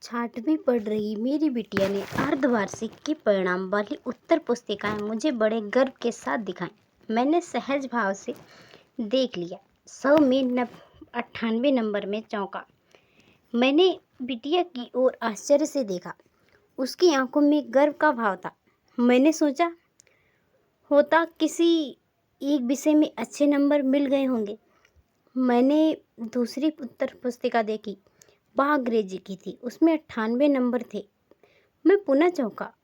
छठवीं पढ़ रही मेरी बिटिया ने अर्धवार्षिक के परिणाम वाली उत्तर पुस्तिकाएं मुझे बड़े गर्व के साथ दिखाई। मैंने सहज भाव से देख लिया। 100 में 98 नंबर में चौंका। मैंने बिटिया की ओर आश्चर्य से देखा। उसकी आंखों में गर्व का भाव था। मैंने सोचा होता किसी एक विषय में अच्छे नंबर मिल गए होंगे। मैंने दूसरी उत्तर पुस्तिका देखी। वह अंग्रेजी की थी। उसमें 98 नंबर थे। मैं पुनः चौंका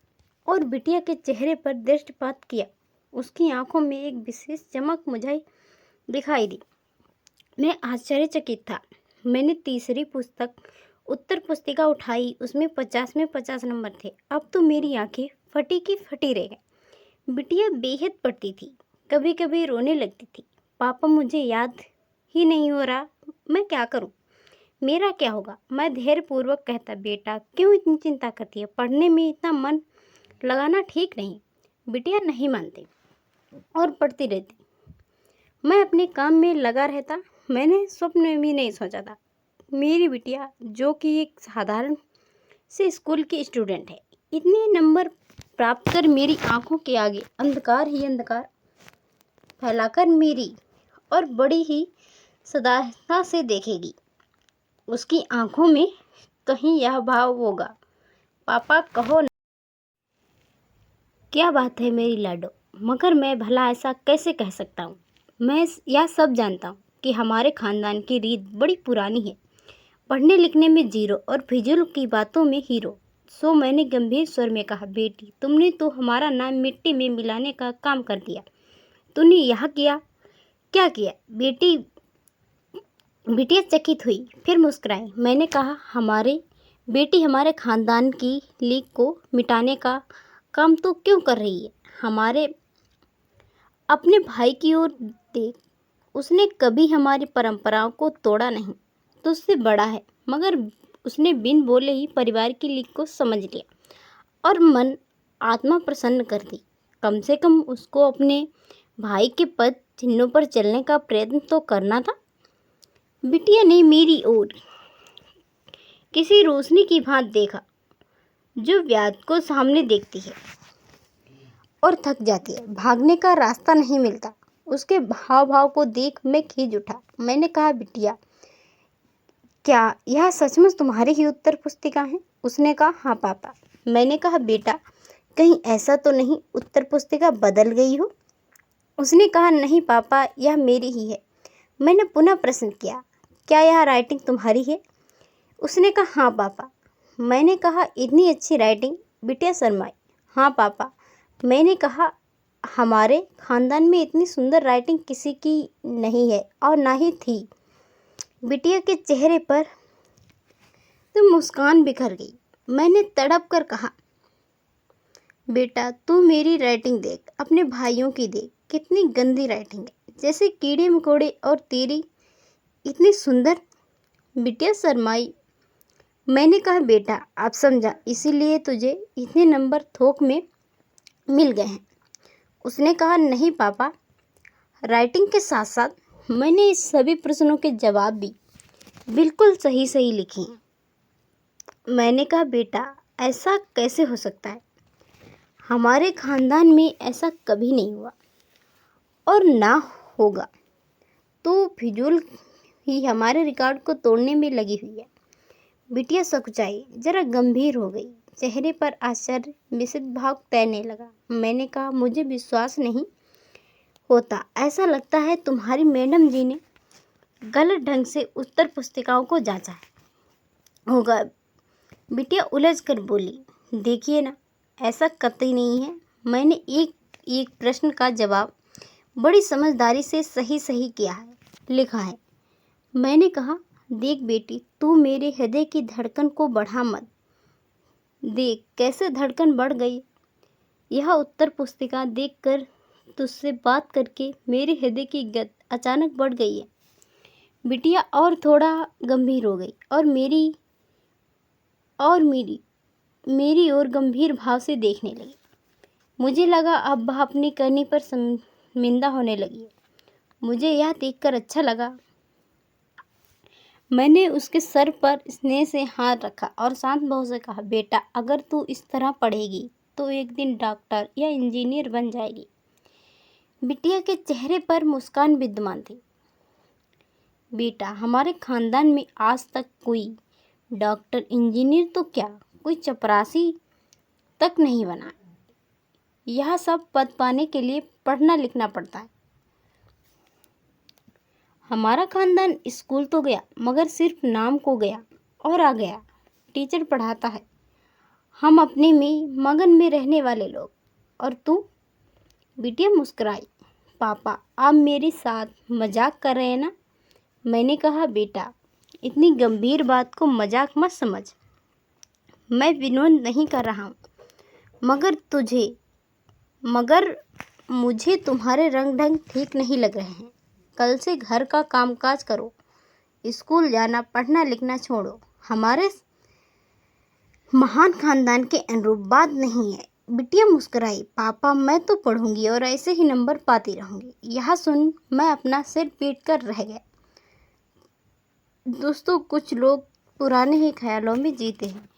और बिटिया के चेहरे पर दृष्टिपात किया। उसकी आंखों में एक विशेष चमक मुझे दिखाई दी। मैं आश्चर्यचकित था। मैंने तीसरी उत्तर पुस्तिका उठाई। उसमें 50 में 50 नंबर थे। अब तो मेरी आंखें फटी की फटी रह गई। बिटिया बेहद पढ़ती थी। कभी कभी रोने लगती थी। पापा मुझे याद ही नहीं हो रहा, मैं क्या करूं? मेरा क्या होगा? मैं धैर्यपूर्वक कहता, बेटा क्यों इतनी चिंता करती है? पढ़ने में इतना मन लगाना ठीक नहीं। बिटिया नहीं मानती और पढ़ती रहती। मैं अपने काम में लगा रहता। मैंने स्वप्न में भी नहीं सोचा था मेरी बिटिया, जो कि एक साधारण से स्कूल की स्टूडेंट है, इतने नंबर प्राप्त कर मेरी आंखों के आगे अंधकार ही अंधकार फैलाकर मेरी और बड़ी ही सदाहता से देखेगी। उसकी आंखों में कहीं यह भाव होगा, पापा कहो ना। क्या बात है मेरी लाडो, मगर मैं भला ऐसा कैसे कह सकता हूँ? मैं यह सब जानता हूँ कि हमारे खानदान की रीत बड़ी पुरानी है, पढ़ने लिखने में जीरो और फिजूल की बातों में हीरो। सो मैंने गंभीर स्वर में कहा, बेटी तुमने तो हमारा नाम मिट्टी में मिलाने का काम कर दिया। तूने यह किया? क्या किया? बिटिया चकित हुई, फिर मुस्कुराई। मैंने कहा, बेटी हमारे खानदान की लीक को मिटाने का काम तो क्यों कर रही है? हमारे अपने भाई की ओर देख, उसने कभी हमारी परंपराओं को तोड़ा नहीं। तुझसे बड़ा है, मगर उसने बिन बोले ही परिवार की लीक को समझ लिया और मन आत्मा प्रसन्न कर दी। कम से कम उसको अपने भाई के पद चिन्हों पर चलने का प्रयत्न तो करना था। बिटिया ने मेरी ओर किसी रोशनी की भांति देखा, जो व्याध को सामने देखती है और थक जाती है। भागने का रास्ता नहीं मिलता। उसके भाव को देख मैं खींच उठा। मैंने कहा, बिटिया क्या यह सचमुच तुम्हारी ही उत्तर पुस्तिका है? उसने कहा, हाँ पापा। मैंने कहा, बेटा कहीं ऐसा तो नहीं उत्तर पुस्तिका बदल गई हो? उसने कहा, नहीं पापा, यह मेरी ही है। मैंने पुनः प्रश्न किया, क्या यह राइटिंग तुम्हारी है? उसने कहा, हाँ पापा। मैंने कहा, इतनी अच्छी राइटिंग? बिटिया शर्माई। हाँ पापा। मैंने कहा, हमारे खानदान में इतनी सुंदर राइटिंग किसी की नहीं है और ना ही थी। बिटिया के चेहरे पर तो मुस्कान बिखर गई। मैंने तड़प कर कहा, बेटा तू मेरी राइटिंग देख, अपने भाइयों की देख, कितनी गंदी राइटिंग है, जैसे कीड़े मकोड़े, और तेरी इतनी सुंदर। बिटिया शर्माई। मैंने कहा, बेटा आप समझा, इसीलिए तुझे इतने नंबर थोक में मिल गए हैं। उसने कहा, नहीं पापा, राइटिंग के साथ साथ मैंने इस सभी प्रश्नों के जवाब भी बिल्कुल सही सही लिखे हैं। मैंने कहा, बेटा ऐसा कैसे हो सकता है? हमारे खानदान में ऐसा कभी नहीं हुआ और ना होगा। तो फिजूल ही हमारे रिकॉर्ड को तोड़ने में लगी हुई है। बिटिया सकुचाई, जरा गंभीर हो गई। चेहरे पर आश्चर्य मिश्रित भाव तैरने लगा। मैंने कहा, मुझे विश्वास नहीं होता। ऐसा लगता है तुम्हारी मैडम जी ने गलत ढंग से उत्तर पुस्तिकाओं को जांचा होगा। बिटिया उलझ कर बोली, देखिए ना, ऐसा कतई नहीं है। मैंने एक एक प्रश्न का जवाब बड़ी समझदारी से सही सही लिखा है। मैंने कहा, देख बेटी, तू मेरे हृदय की धड़कन को बढ़ा मत। देख कैसे धड़कन बढ़ गई। यह उत्तर पुस्तिका देखकर, तुझसे बात करके मेरे हृदय की गति अचानक बढ़ गई है। बिटिया और थोड़ा गंभीर हो गई और मेरी ओर गंभीर भाव से देखने लगी। मुझे लगा अब वह अपनी करनी पर शर्मिंदा होने लगी है। मुझे यह देखकर अच्छा लगा। मैंने उसके सर पर स्नेह से हाथ रखा और शांत भाव से कहा, बेटा, अगर तू इस तरह पढ़ेगी तो एक दिन डॉक्टर या इंजीनियर बन जाएगी। बिटिया के चेहरे पर मुस्कान विद्यमान थी। बेटा, हमारे खानदान में आज तक कोई डॉक्टर इंजीनियर तो क्या, कोई चपरासी तक नहीं बना। यह सब पद पाने के लिए पढ़ना लिखना पड़ता है। हमारा खानदान स्कूल तो गया मगर सिर्फ नाम को गया और आ गया। टीचर पढ़ाता है, हम अपने में मगन में रहने वाले लोग। और तू? बिटिया मुस्कुराई। पापा, आप मेरे साथ मजाक कर रहे हैं ना? मैंने कहा, बेटा, इतनी गंभीर बात को मजाक मत समझ। मैं विनोद नहीं कर रहा हूँ। मगर मुझे तुम्हारे रंग ढंग ठीक नहीं लग रहे हैं। कल से घर का कामकाज करो, स्कूल जाना पढ़ना लिखना छोड़ो। हमारे महान खानदान के अनुरूप बात नहीं है। बिटिया मुस्कुराई। पापा, मैं तो पढ़ूंगी और ऐसे ही नंबर पाती रहूंगी। यह सुन मैं अपना सिर पीट कर रह गया। दोस्तों, कुछ लोग पुराने ही ख्यालों में जीते हैं।